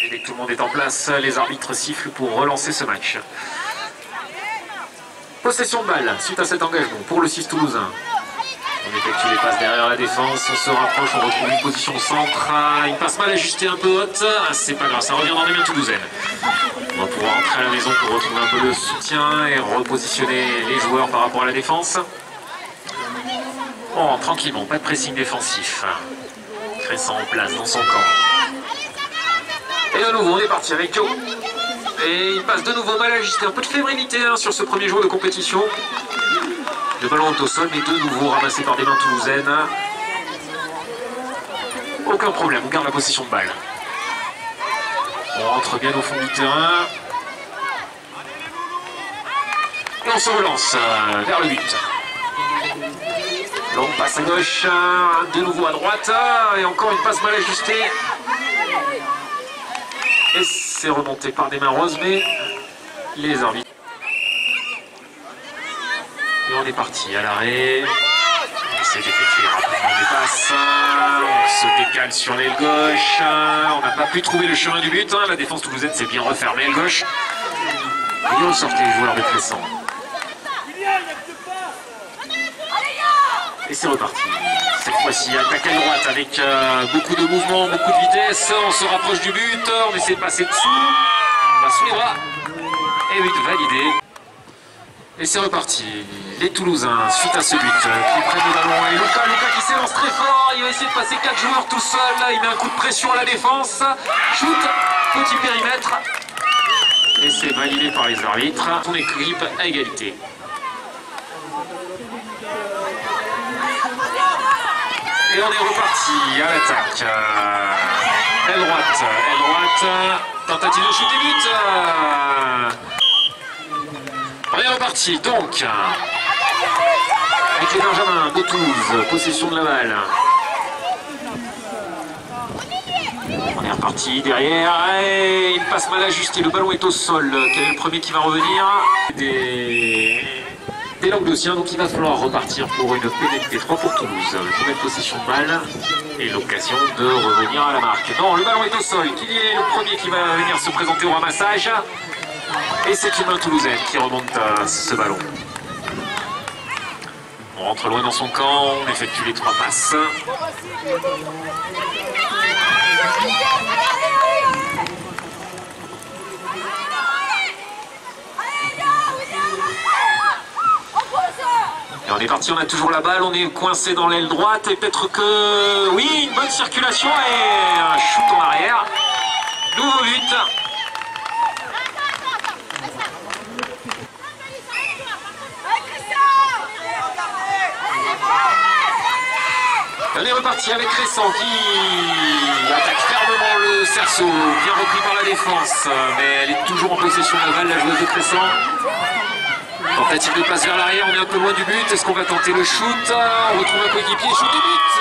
Et dès que tout le monde est en place, les arbitres sifflent pour relancer ce match. Possession de balle suite à cet engagement pour le 6 toulousain. On effectue les passes derrière la défense, on se rapproche, on retrouve une position au centre. Une passe mal ajustée un peu haute, c'est pas grave, ça revient dans les mains toulousaines. On va pouvoir rentrer à la maison pour retrouver un peu de soutien et repositionner les joueurs par rapport à la défense. Bon, tranquillement, pas de pressing défensif. Crescent en place dans son camp. Et de nouveau, on est parti avec Joe. Et il passe de nouveau mal ajusté, un peu de fébrilité sur ce premier jour de compétition. Le ballon est au sol, mais de nouveau ramassé par des mains toulousaines. Aucun problème, on garde la possession de balle. On rentre bien au fond du terrain. Et on se relance vers le but. Longue passe à gauche, de nouveau à droite, et encore une passe mal ajustée. Et c'est remonté par des mains roses, mais les arbitres. Et on est parti à l'arrêt. On essaie d'effectuer rapidement des passes. On se décale sur l'aile gauche. On n'a pas pu trouver le chemin du but. La défense toulousaine s'est bien refermée l'aile gauche. Et on sortait les joueurs de Crescent. Et c'est reparti. Cette fois-ci, attaque à droite avec beaucoup de mouvement, beaucoup de vitesse. On se rapproche du but. On essaie de passer dessous. On va sous les bras. Et but validé. Et c'est reparti. Les Toulousains, suite à ce but, qui prennent le ballon. Et Lucas qui s'élance très fort. Il va essayer de passer 4 joueurs tout seul. Il met un coup de pression à la défense. Shoot, petit périmètre. Et c'est validé par les arbitres. Son équipe à égalité. Et on est reparti à l'attaque. Aile droite. Tentative de shoot et but. On est reparti donc. Avec les Benjamins de Toulouse. Possession de la balle. On est reparti derrière. Et une passe mal ajustée. Le ballon est au sol. Quel est le premier qui va revenir? Des Languedociens, donc il va falloir repartir pour une pénalité 3 pour Toulouse. Nouvelle possession de balle et l'occasion de revenir à la marque. Non, le ballon est au sol. Qui est le premier qui va venir se présenter au ramassage? Et c'est une main toulousaine qui remonte ce ballon. On rentre loin dans son camp, on effectue les 3 passes. Et on est parti, on a toujours la balle, on est coincé dans l'aile droite et peut-être que... Oui, une bonne circulation et un shoot en arrière. Nouveau but. On est reparti avec Crescent qui attaque fermement le cerceau, bien repris par la défense, mais elle est toujours en possession de la balle, la joueuse de Crescent. Tentative de passe vers l'arrière, on est un peu loin du but. Est-ce qu'on va tenter le shoot? On retrouve un coéquipier, shoot et but.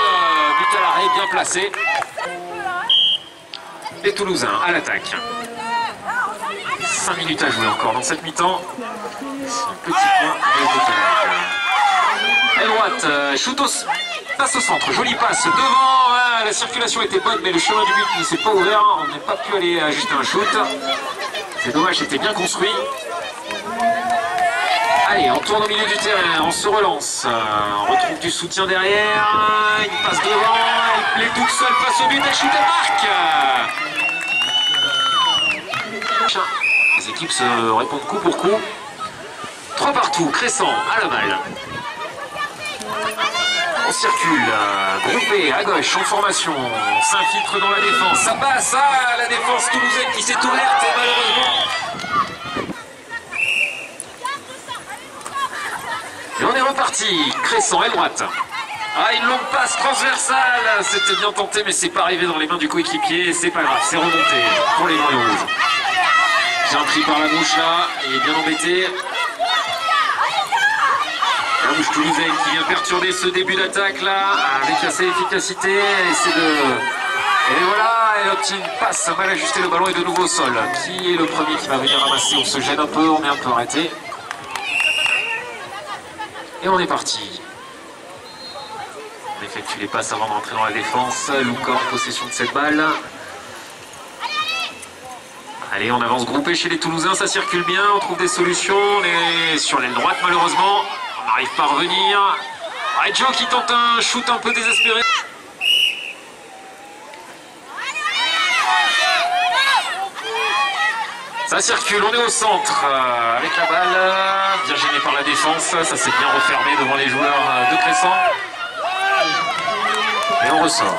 But à l'arrêt, bien placé. Les Toulousains à l'attaque. 5 minutes à jouer encore dans cette mi-temps. Un petit point de décalage. Aile droite, shoot passe au centre, jolie passe devant. La circulation était bonne, mais le chemin du but ne s'est pas ouvert. On n'a pas pu aller ajuster un shoot. C'est dommage, c'était bien construit. Allez, on tourne au milieu du terrain, on se relance, on retrouve du soutien derrière, une passe devant, elle plaît toute seule face au but, elle shoot et marque. Les équipes se répondent coup pour coup. 3 partout, Crescent à la balle. On circule, groupé à gauche, en formation, on s'infiltre dans la défense, ça passe, la défense toulousaine qui s'est ouverte et malheureusement... Et on est reparti, Crescent, aile droite. Une longue passe transversale, c'était bien tenté mais c'est pas arrivé dans les mains du coéquipier, c'est pas grave, c'est remonté pour les maillots rouges. Bien pris par la mouche là, il est bien embêté. La mouche toulousaine qui vient perturber ce début d'attaque là, avec assez d'efficacité, et voilà, elle obtient une passe mal ajustée, le ballon est de nouveau au sol. Qui est le premier qui va venir ramasser? On se gêne un peu, on est un peu arrêté. Et on est parti. On effectue les passes avant de rentrer dans la défense. Lucas en possession de cette balle. Allez, on avance groupé chez les Toulousains, ça circule bien, on trouve des solutions. On est sur l'aile droite malheureusement, on n'arrive pas à revenir. Ah, Joe qui tente un shoot un peu désespéré. Ça circule, on est au centre avec la balle, bien gêné par la défense, ça s'est bien refermé devant les joueurs de Cressan. Et on ressort.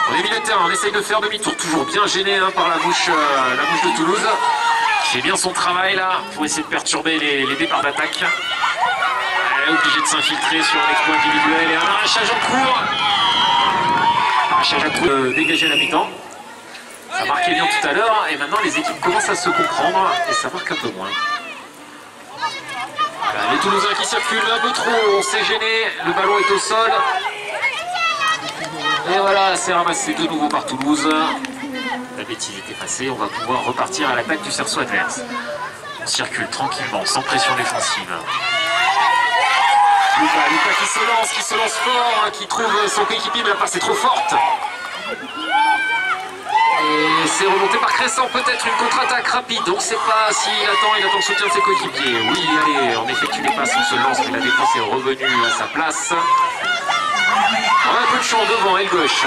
On est milieu de terrain, on essaye de faire demi-tour, toujours bien gêné par la bouche de Toulouse, qui fait bien son travail là pour essayer de perturber les départs d'attaque. Elle est obligée de s'infiltrer sur un exploit individuel et un arrachage en cours. Arrachage en cours dégagé à la mi-temps. Ça marquait bien tout à l'heure et maintenant les équipes commencent à se comprendre et ça marque un peu moins. Voilà, les Toulousains qui circulent un peu trop, on s'est gêné, le ballon est au sol. Et voilà, c'est ramassé de nouveau par Toulouse. La bêtise était passée, on va pouvoir repartir à l'attaque du cerceau adverse. On circule tranquillement, sans pression défensive. Luca qui se lance fort, qui trouve son coéquipier, mais la passe est trop forte. Et c'est remonté par Cressan, peut-être une contre-attaque rapide. On ne sait pas s'il attend le soutien de ses coéquipiers. Oui, allez, on effectue les passes, on se lance, mais la défense est revenue à sa place. On a un peu de champ devant, aile gauche.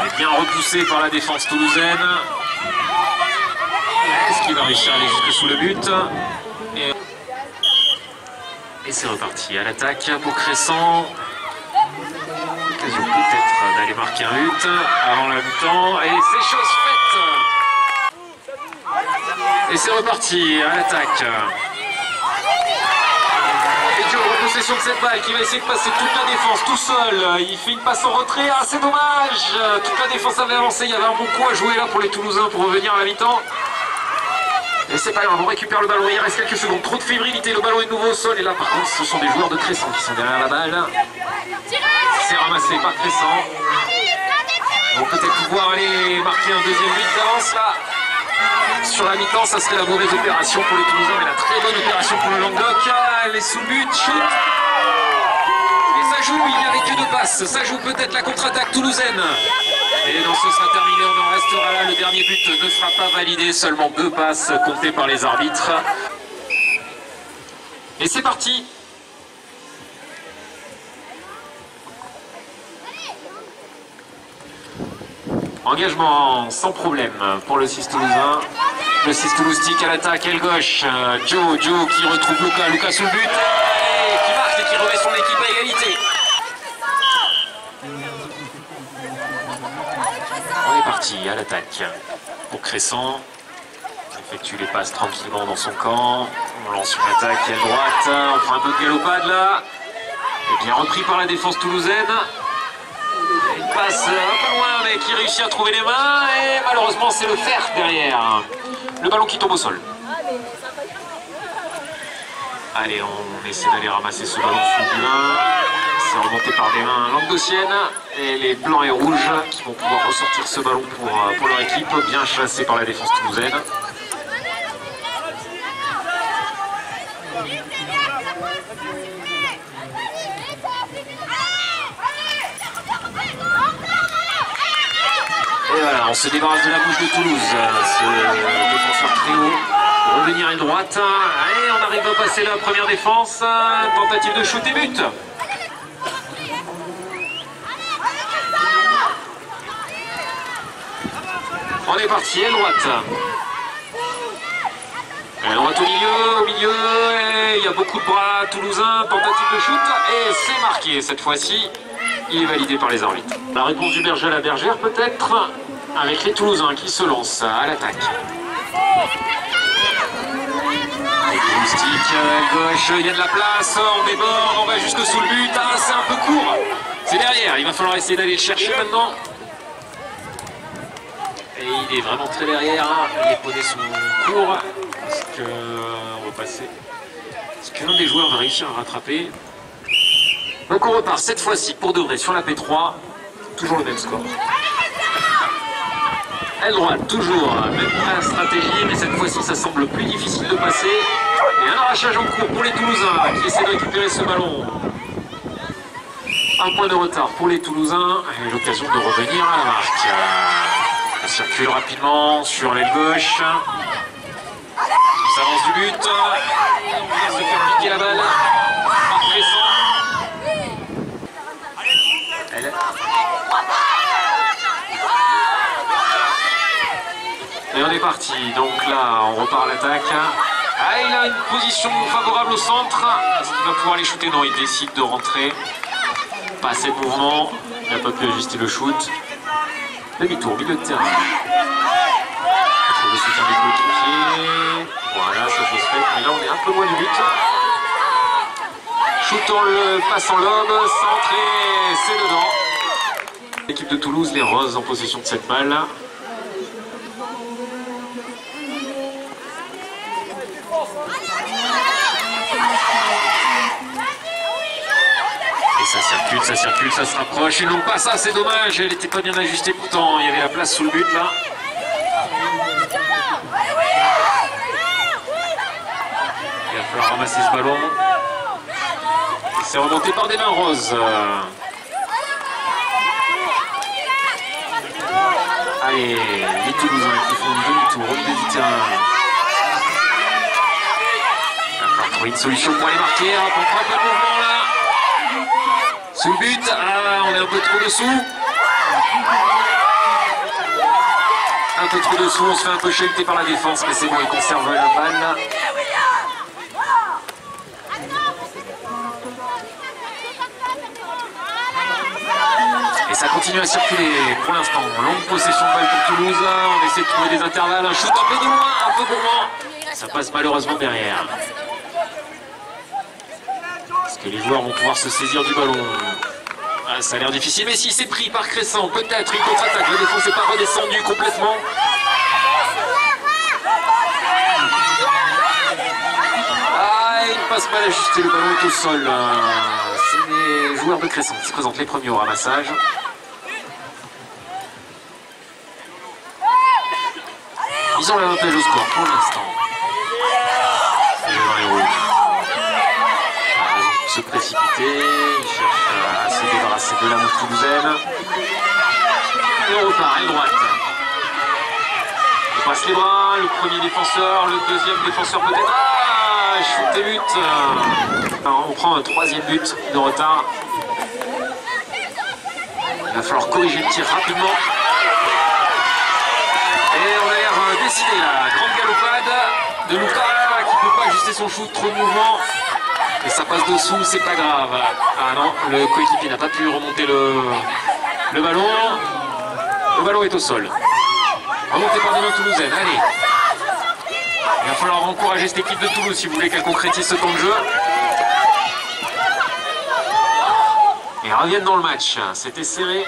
Elle est bien repoussée par la défense toulousaine. Est-ce qu'il va réussir à aller jusque sous le but? Et c'est reparti à l'attaque pour Cressan. Occasion peut-être d'aller marquer un but avant la mi-temps. Et c'est chose faite. Et c'est reparti à l'attaque. Et Joe en possession de cette balle qui va essayer de passer toute la défense tout seul. Il fait une passe en retrait. Ah, c'est dommage. Toute la défense avait avancé. Il y avait un bon coup à jouer là pour les Toulousains pour revenir à la mi-temps. Et c'est pas grave, on récupère le ballon, il reste quelques secondes, trop de fébrilité, le ballon est de nouveau au sol, et là par contre ce sont des joueurs de Cressan qui sont derrière la balle. C'est ramassé par Cressan. On va peut-être pouvoir aller marquer un deuxième but d'avance là. Sur la mi-temps, ça serait la mauvaise opération pour les Toulousains, mais la très bonne opération pour le Languedoc. Elle est sous le but, shoot. Et ça joue, il n'y avait que deux passes, ça joue peut-être la contre-attaque toulousaine. Et non, ce sera terminé, on en restera là. Le dernier but ne sera pas validé, seulement deux passes comptées par les arbitres. Et c'est parti. Engagement sans problème pour le 6 toulousain. Le 6 touloustique à l'attaque, aile gauche. Joe qui retrouve Luca sous le but. Et qui marque et qui remet son équipe à égalité. On est parti à l'attaque pour Cressan. On effectue les passes tranquillement dans son camp. On lance une attaque à droite. On prend un peu de galopade là. Et bien repris par la défense toulousaine. Une passe un peu loin mais qui réussit à trouver les mains. Et malheureusement c'est le fer derrière. Le ballon qui tombe au sol. Allez, on essaie d'aller ramasser ce ballon sous du main. C'est remonté par des mains languedociennes. Et les blancs et rouges qui vont pouvoir ressortir ce ballon pour leur équipe. Bien chassé par la défense toulousaine. Et voilà, on se débarrasse de la bouche de Toulouse. Ce défenseur très haut. Revenir à une droite. Allez, on arrive à passer la première défense. Tentative de shoot et but. On est parti, aile droite. Aile droite au milieu, et il y a beaucoup de bras toulousains, tentative de shoot, et c'est marqué cette fois-ci. Il est validé par les arbitres. La réponse du berger à la bergère peut-être, avec les Toulousains qui se lancent à l'attaque. Stick à gauche, il y a de la place, on déborde, on va jusque sous le but, ah, c'est un peu court. C'est derrière, il va falloir essayer d'aller le chercher maintenant. Et il est vraiment très derrière, les poneys sont courts. Est-ce qu'on va passer? Est-ce qu'un des joueurs va réussir à rattraper? Donc on repart cette fois-ci pour de vrai sur la P3. Toujours le même score. Aile droite, toujours, même stratégie, mais cette fois-ci ça semble plus difficile de passer. Et un arrachage en cours pour les Toulousains qui essaient de récupérer ce ballon. Un point de retard pour les Toulousains et l'occasion de revenir à la marque. On circule rapidement sur l'aile gauche. On s'avance du but. On vient se faire piquer la balle. Par Cresson. Et on est parti. Donc là, on repart à l'attaque. Ah, il a une position favorable au centre. Est-ce qu'il va pouvoir les shooter? Non, il décide de rentrer. Pas assez de mouvement. Il n'a pas pu ajuster le shoot. Demi-tour, milieu de terrain. Il faut le soutien des coéquipiers. Voilà, ça chose faite. Mais là, on est un peu loin du but. Shoot en le passe en lobe. Centré, c'est dedans. L'équipe de Toulouse, les Roses, en possession de cette balle. Et ça circule, ça se rapproche. Et non pas ça, c'est dommage. Elle n'était pas bien ajustée pourtant. Il y avait la place sous le but là. Il va falloir ramasser ce ballon. C'est remonté par des mains roses. Allez, les Toulousains qui font une demi-tour au milieu du terrain. Il va falloir trouver une solution pour aller marquer. On prend un peu de mouvement là. Sous le but, ah, on est un peu trop dessous. Un peu trop dessous, on se fait un peu chahuter par la défense, mais c'est bon, il conserve la balle. Et ça continue à circuler pour l'instant. Longue possession de balle pour Toulouse. On essaie de trouver des intervalles. Un shoot un peu de loin, un peu gourmand. Ça passe malheureusement derrière. Est-ce que les joueurs vont pouvoir se saisir du ballon? Ah, ça a l'air difficile, mais si c'est pris par Cresson, peut-être une contre-attaque. La défense n'est pas redescendue complètement. Ah, il passe mal ajusté, le ballon est au sol. C'est les joueurs de Cresson qui se présentent les premiers au ramassage. Ils ont l'avantage au score pour l'instant. Les rouges. Se précipiter, il cherche à se débarrasser de la mouche toulousaine. Et on repart à droite. On passe les bras, le premier défenseur, le deuxième défenseur peut-être. Ah, shoot et but. Alors, on prend un troisième but de retard. Il va falloir corriger le tir rapidement. Et on a l'air décidé là. Grande galopade de Luca qui ne peut pas ajuster son shoot, trop de mouvement. Et ça passe dessous, c'est pas grave. Ah non, le coéquipier n'a pas pu remonter le ballon. Le ballon est au sol. Remonté par des mains toulousaines, allez. Il va falloir encourager cette équipe de Toulouse si vous voulez qu'elle concrétise ce temps de jeu. Et reviennent dans le match. C'était serré.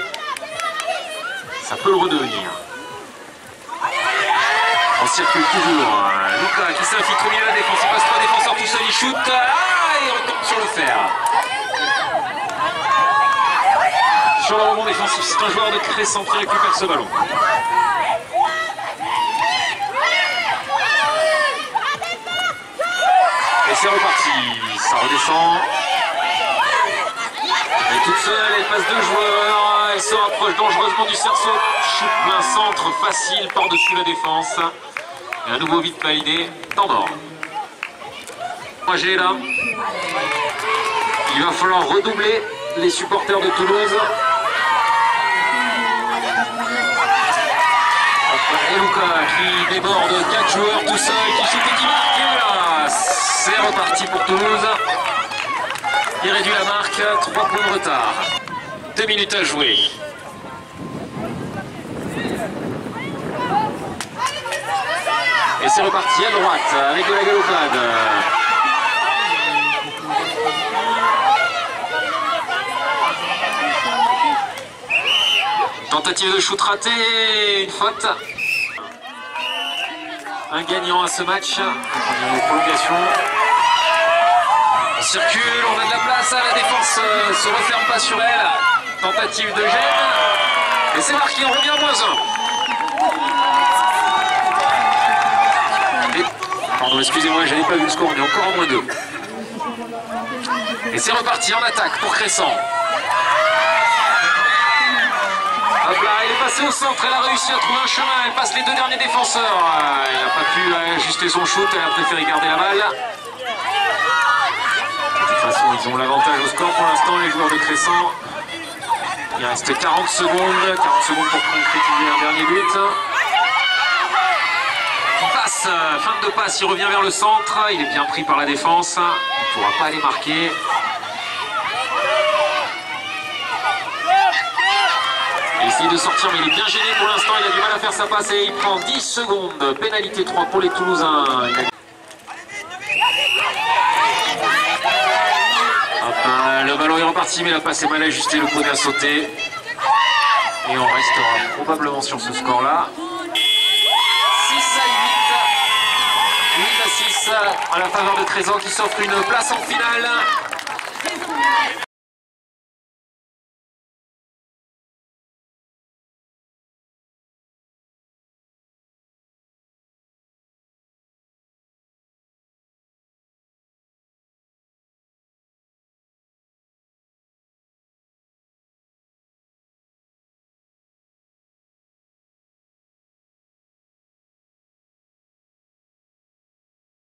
Ça peut le redevenir. On circule toujours. Luca qui s'infiltre au milieu de la défense. Il passe trois défenseurs tout seul, il shoot. Ah, et on tombe sur le fer. Sur le rebond défensif, c'est un joueur de Cresson qui récupère ce ballon. Et c'est reparti. Ça redescend. Elle est toute seule, elle passe deux joueurs. Elle se rapproche dangereusement du cerceau. Shoot plein centre, facile par-dessus la défense. Et à nouveau vite validé, temps mort. Là. Il va falloir redoubler les supporters de Toulouse. Et Luca qui déborde 4 joueurs tout seul, qui shoot et qui marque. Et voilà, c'est reparti pour Toulouse. Il réduit la marque, 3 points de retard. 2 minutes à jouer. Et c'est reparti à droite avec de la galopade. Tentative de shoot ratée, une faute. Un gagnant à ce match. On est en prolongation. On circule, on a de la place, la défense se referme pas sur elle. Tentative de gêne. Et c'est marqué, on revient à -1. Pardon, excusez-moi, j'avais pas vu le score, on est encore en -2. Et c'est reparti en attaque pour Cresson. Hop là, elle est passée au centre, elle a réussi à trouver un chemin, elle passe les deux derniers défenseurs. Elle n'a pas pu ajuster son shoot, elle a préféré garder la balle. De toute façon, ils ont l'avantage au score pour l'instant, les joueurs de Cresson. Il reste 40 secondes pour concrétiser un dernier but. Passe, fin de passe, il revient vers le centre, il est bien pris par la défense, il ne pourra pas aller marquer. Il essaye de sortir mais il est bien gêné pour l'instant, il a du mal à faire sa passe et il prend 10 secondes. Pénalité 3 pour les Toulousains. Le ballon est reparti mais la passe est mal ajustée, le poney a sauté. Et on restera probablement sur ce score là. 6 à 8. 8 à 6 à la faveur de Cresson qui s'offre une place en finale.